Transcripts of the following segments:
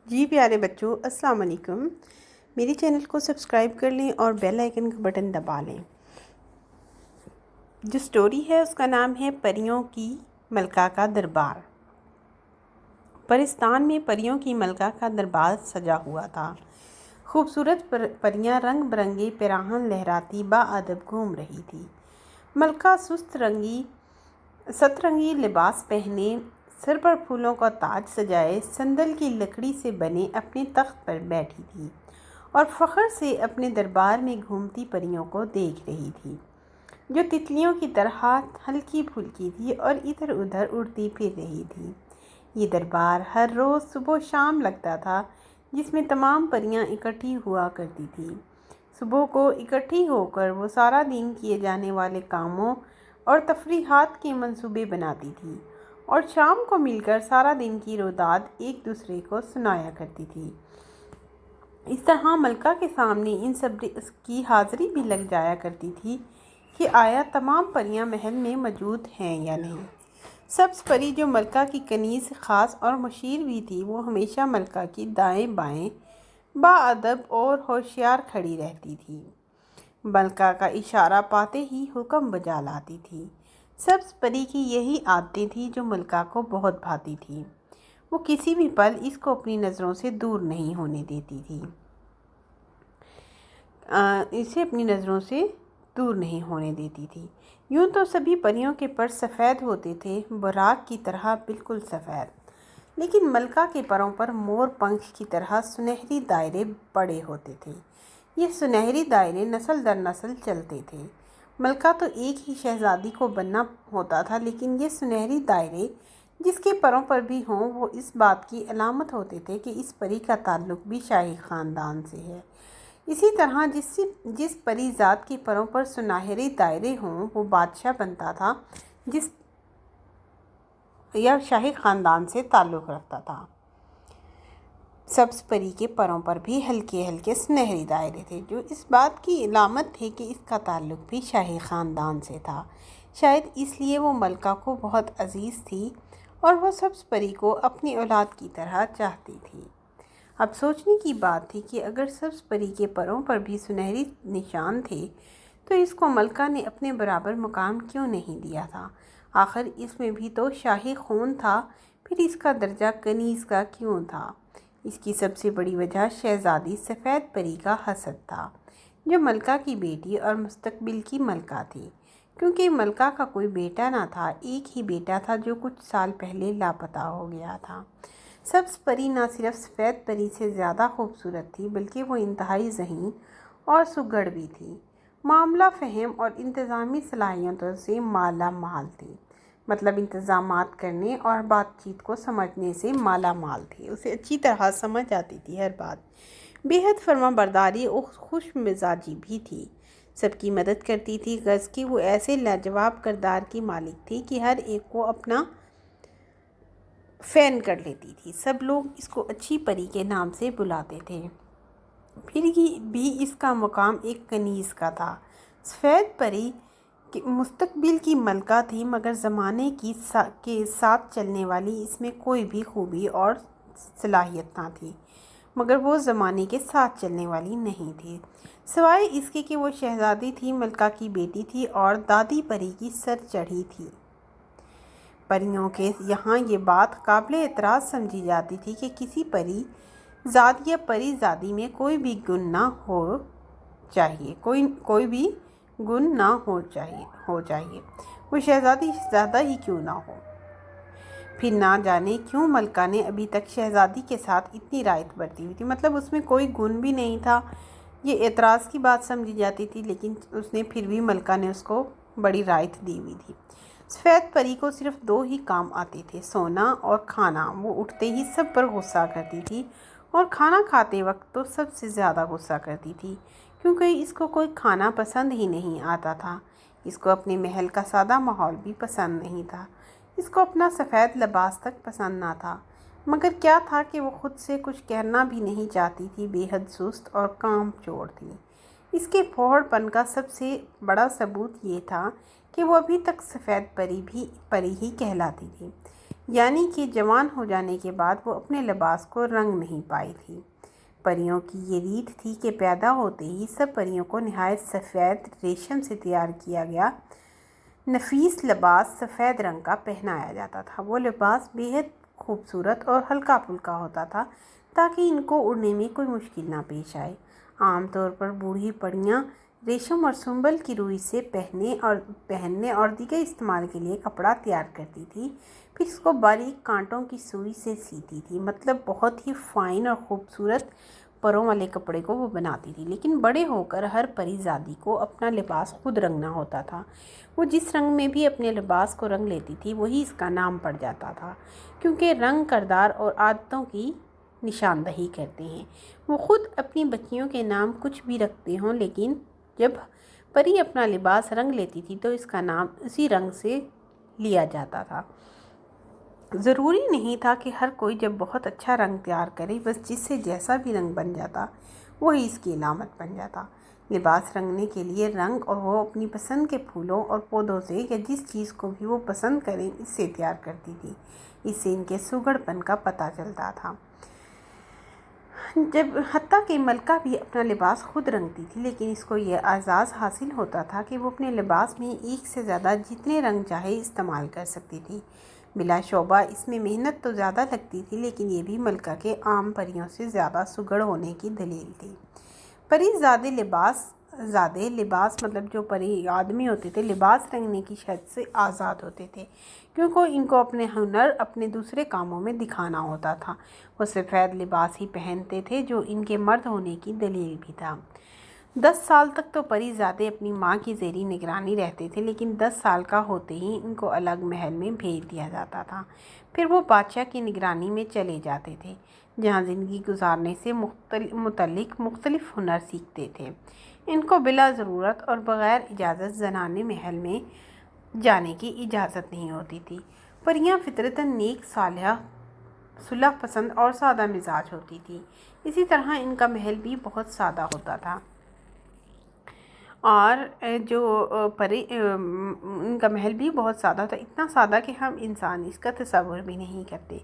جی پیارے بچوں، السلام علیکم۔ میری چینل کو سبسکرائب کر لیں اور بیل آئیکن کا بٹن دبا لیں۔ جو سٹوری ہے اس کا نام ہے پریوں کی ملکہ کا دربار۔ پرستان میں پریوں کی ملکہ کا دربار سجا ہوا تھا۔ خوبصورت پریاں رنگ برنگے پیراہن لہراتی باادب گھوم رہی تھی۔ ملکہ سترنگی لباس پہنے، سر پر پھولوں کا تاج سجائے، سندل کی لکڑی سے بنے اپنے تخت پر بیٹھی تھی اور فخر سے اپنے دربار میں گھومتی پریوں کو دیکھ رہی تھی، جو تتلیوں کی طرح ہلکی پھلکی تھی اور ادھر ادھر اڑتی پھر رہی تھی۔ یہ دربار ہر روز صبح و شام لگتا تھا، جس میں تمام پریاں اکٹھی ہوا کرتی تھیں۔ صبح کو اکٹھی ہو کر وہ سارا دن کیے جانے والے کاموں اور تفریحات کے منصوبے بناتی تھی اور شام کو مل کر سارا دن کی روداد ایک دوسرے کو سنایا کرتی تھی۔ اس طرح ملکہ کے سامنے ان سب کی حاضری بھی لگ جایا کرتی تھی کہ آیا تمام پریاں محل میں موجود ہیں یا نہیں۔ سبز پری، جو ملکہ کی کنیز خاص اور مشیر بھی تھی، وہ ہمیشہ ملکہ کی دائیں بائیں باادب اور ہوشیار کھڑی رہتی تھی۔ ملکہ کا اشارہ پاتے ہی حکم بجا لاتی تھی۔ سبز پری کی یہی عادتیں تھیں جو ملکہ کو بہت بھاتی تھیں۔ وہ کسی بھی پل اس کو اپنی نظروں سے دور نہیں ہونے دیتی تھی۔ یوں تو سبھی پریوں کے پر سفید ہوتے تھے، براق کی طرح بالکل سفید، لیکن ملکہ کے پروں پر مور پنکھ کی طرح سنہری دائرے پڑے ہوتے تھے۔ یہ سنہری دائرے نسل در نسل چلتے تھے۔ ملکہ تو ایک ہی شہزادی کو بننا ہوتا تھا، لیکن یہ سنہری دائرے جس کے پروں پر بھی ہوں، وہ اس بات کی علامت ہوتے تھے کہ اس پری کا تعلق بھی شاہی خاندان سے ہے۔ اسی طرح جس پری ذات کے پروں پر سنہری دائرے ہوں، وہ بادشاہ بنتا تھا یا شاہی خاندان سے تعلق رکھتا تھا۔ سبز پری کے پروں پر بھی ہلکے ہلکے سنہری دائرے تھے، جو اس بات کی علامت تھے کہ اس کا تعلق بھی شاہی خاندان سے تھا۔ شاید اس لیے وہ ملکہ کو بہت عزیز تھی اور وہ سبز پری کو اپنی اولاد کی طرح چاہتی تھی۔ اب سوچنے کی بات تھی کہ اگر سبز پری کے پروں پر بھی سنہری نشان تھے تو اس کو ملکہ نے اپنے برابر مقام کیوں نہیں دیا تھا؟ آخر اس میں بھی تو شاہی خون تھا، پھر اس کا درجہ کنیز کا کیوں تھا؟ اس کی سب سے بڑی وجہ شہزادی سفید پری کا حسد تھا، جو ملکہ کی بیٹی اور مستقبل کی ملکہ تھی۔ کیونکہ ملکہ کا کوئی بیٹا نہ تھا، ایک ہی بیٹا تھا جو کچھ سال پہلے لاپتہ ہو گیا تھا۔ سبز پری نہ صرف سفید پری سے زیادہ خوبصورت تھی، بلکہ وہ انتہائی ذہین اور سگڑ بھی تھی۔ معاملہ فہم اور انتظامی صلاحیتوں سے مالا مال تھی، مطلب انتظامات کرنے اور بات چیت کو سمجھنے سے مالا مال تھی۔ اسے اچھی طرح سمجھ آتی تھی ہر بات۔ بے حد فرما برداری اور خوش مزاجی بھی تھی۔ سب کی مدد کرتی تھی، غرض کہ وہ ایسے لاجواب کردار کی مالک تھی کہ ہر ایک کو اپنا فین کر لیتی تھی۔ سب لوگ اس کو اچھی پری کے نام سے بلاتے تھے۔ پھر بھی اس کا مقام ایک کنیز کا تھا۔ سفید پری مستقبل کی ملکہ تھی، مگر زمانے کے ساتھ چلنے والی اس میں کوئی بھی خوبی اور صلاحیت نہ تھی، مگر وہ زمانے کے ساتھ چلنے والی نہیں تھی، سوائے اس کے کہ وہ شہزادی تھی، ملکہ کی بیٹی تھی اور دادی پری کی سر چڑھی تھی۔ پریوں کے یہاں یہ بات قابل اعتراض سمجھی جاتی تھی کہ کسی پری زاد یا پری زادی میں کوئی بھی گن نہ ہو چاہیے، وہ شہزادی شہزادہ ہی کیوں نہ ہو۔ پھر نہ جانے کیوں ملکہ نے ابھی تک شہزادی کے ساتھ اتنی رعایت برتی ہوئی تھی، مطلب اس میں کوئی گن بھی نہیں تھا۔ یہ اعتراض کی بات سمجھی جاتی تھی، لیکن اس نے پھر بھی ملکہ نے اس کو بڑی رعایت دی ہوئی تھی۔ سفید پری کو صرف دو ہی کام آتے تھے، سونا اور کھانا۔ وہ اٹھتے ہی سب پر غصہ کرتی تھی اور کھانا کھاتے وقت تو سب سے زیادہ غصہ کرتی تھی، کیونکہ اس کو کوئی کھانا پسند ہی نہیں آتا تھا۔ اس کو اپنے محل کا سادہ ماحول بھی پسند نہیں تھا، اس کو اپنا سفید لباس تک پسند نہ تھا، مگر کیا تھا کہ وہ خود سے کچھ کہنا بھی نہیں چاہتی تھی، بے حد سست اور کام چور تھی۔ اس کے پھوڑ پن کا سب سے بڑا ثبوت یہ تھا کہ وہ ابھی تک سفید پری ہی کہلاتی تھی۔ یعنی کہ جوان ہو جانے کے بعد وہ اپنے لباس کو رنگ نہیں پائی تھی۔ پریوں کی یہ ریت تھی کہ پیدا ہوتے ہی سب پریوں کو نہایت سفید ریشم سے تیار کیا گیا نفیس لباس سفید رنگ کا پہنایا جاتا تھا۔ وہ لباس بے حد خوبصورت اور ہلکا پھلکا ہوتا تھا تاکہ ان کو اڑنے میں کوئی مشکل نہ پیش آئے۔ عام طور پر بوڑھی پریاں ریشم اور سنبل کی روئی سے پہننے اور دیگر استعمال کے لیے کپڑا تیار کرتی تھی، پھر اس کو باریک کانٹوں کی سوئی سے سیتی تھی، مطلب بہت ہی فائن اور خوبصورت پروں والے کپڑے کو وہ بناتی تھی۔ لیکن بڑے ہو کر ہر پری زادی کو اپنا لباس خود رنگنا ہوتا تھا۔ وہ جس رنگ میں بھی اپنے لباس کو رنگ لیتی تھی وہی اس کا نام پڑ جاتا تھا، کیونکہ رنگ کردار اور عادتوں کی نشاندہی کرتے ہیں۔ وہ خود اپنی بچیوں کے نام کچھ بھی رکھتے ہوں، لیکن جب پری اپنا لباس رنگ لیتی تھی تو اس کا نام اسی رنگ سے لیا جاتا تھا۔ ضروری نہیں تھا کہ ہر کوئی جب بہت اچھا رنگ تیار کرے بس جس سے جیسا بھی رنگ بن جاتا وہی اس کی علامت بن جاتا۔ لباس رنگنے کے لیے رنگ اور وہ اپنی پسند کے پھولوں اور پودوں سے یا جس چیز کو بھی وہ پسند کریں اس سے تیار کرتی تھی۔ اس سے ان کے سگڑ پن کا پتہ چلتا تھا۔ حتیٰ کہ ملکہ بھی اپنا لباس خود رنگتی تھی، لیکن اس کو یہ اعزاز حاصل ہوتا تھا کہ وہ اپنے لباس میں ایک سے زیادہ جتنے رنگ چاہے استعمال کر سکتی تھی۔ بلا شبہ اس میں محنت تو زیادہ لگتی تھی، لیکن یہ بھی ملکہ کے عام پریوں سے زیادہ سگڑ ہونے کی دلیل تھی۔ پری زادے لباس مطلب جو پری آدمی ہوتے تھے لباس رنگنے کی شرط سے آزاد ہوتے تھے، کیونکہ ان کو اپنے ہنر اپنے دوسرے کاموں میں دکھانا ہوتا تھا۔ وہ سفید لباس ہی پہنتے تھے جو ان کے مرد ہونے کی دلیل بھی تھا۔ 10 سال تک تو پری زادے اپنی ماں کی زیر نگرانی رہتے تھے، لیکن 10 سال کا ہوتے ہی ان کو الگ محل میں بھیج دیا جاتا تھا۔ پھر وہ بادشاہ کی نگرانی میں چلے جاتے تھے، جہاں زندگی گزارنے سے متعلق مختلف ہنر سیکھتے تھے۔ ان کو بلا ضرورت اور بغیر اجازت زنانے محل میں جانے کی اجازت نہیں ہوتی تھی۔ پریاں فطرتاً نیک، صالحہ، صلح پسند اور سادہ مزاج ہوتی تھیں۔ اسی طرح ان کا محل بھی بہت سادہ ہوتا تھا اور ان کا محل بھی بہت سادہ تھا، اتنا سادہ کہ ہم انسان اس کا تصور بھی نہیں کرتے۔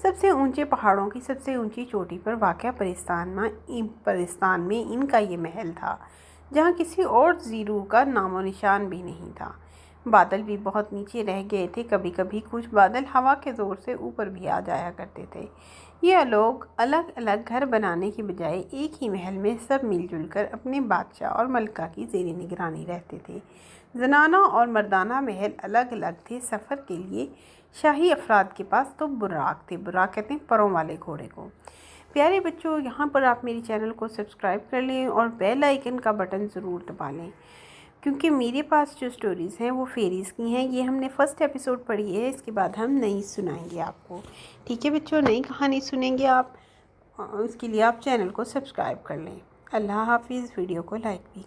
سب سے اونچے پہاڑوں کی سب سے اونچی چوٹی پر واقع پرستان میں ان کا یہ محل تھا، جہاں کسی اور زیرو کا نام و نشان بھی نہیں تھا۔ بادل بھی بہت نیچے رہ گئے تھے، کبھی کبھی کچھ بادل ہوا کے زور سے اوپر بھی آ جایا کرتے تھے۔ یہ لوگ الگ الگ گھر بنانے کی بجائے ایک ہی محل میں سب مل جل کر اپنے بادشاہ اور ملکہ کی زیر نگرانی رہتے تھے۔ زنانہ اور مردانہ محل الگ الگ تھے۔ سفر کے لیے شاہی افراد کے پاس تو براق تھے، براق کہتے ہیں پروں والے گھوڑے کو۔ پیارے بچوں، یہاں پر آپ میری چینل کو سبسکرائب کر لیں اور بیل آئیکن کا بٹن ضرور دبا لیں، کیونکہ میرے پاس جو سٹوریز ہیں وہ فیریز کی ہیں۔ یہ ہم نے فرسٹ ایپیسوڈ پڑھی ہے، اس کے بعد ہم نئی سنائیں گے آپ کو۔ ٹھیک ہے بچوں، نئی کہانی سنیں گے آپ، اس کے لیے آپ چینل کو سبسکرائب کر لیں۔ اللہ حافظ۔ ویڈیو کو لائک بھی کریں۔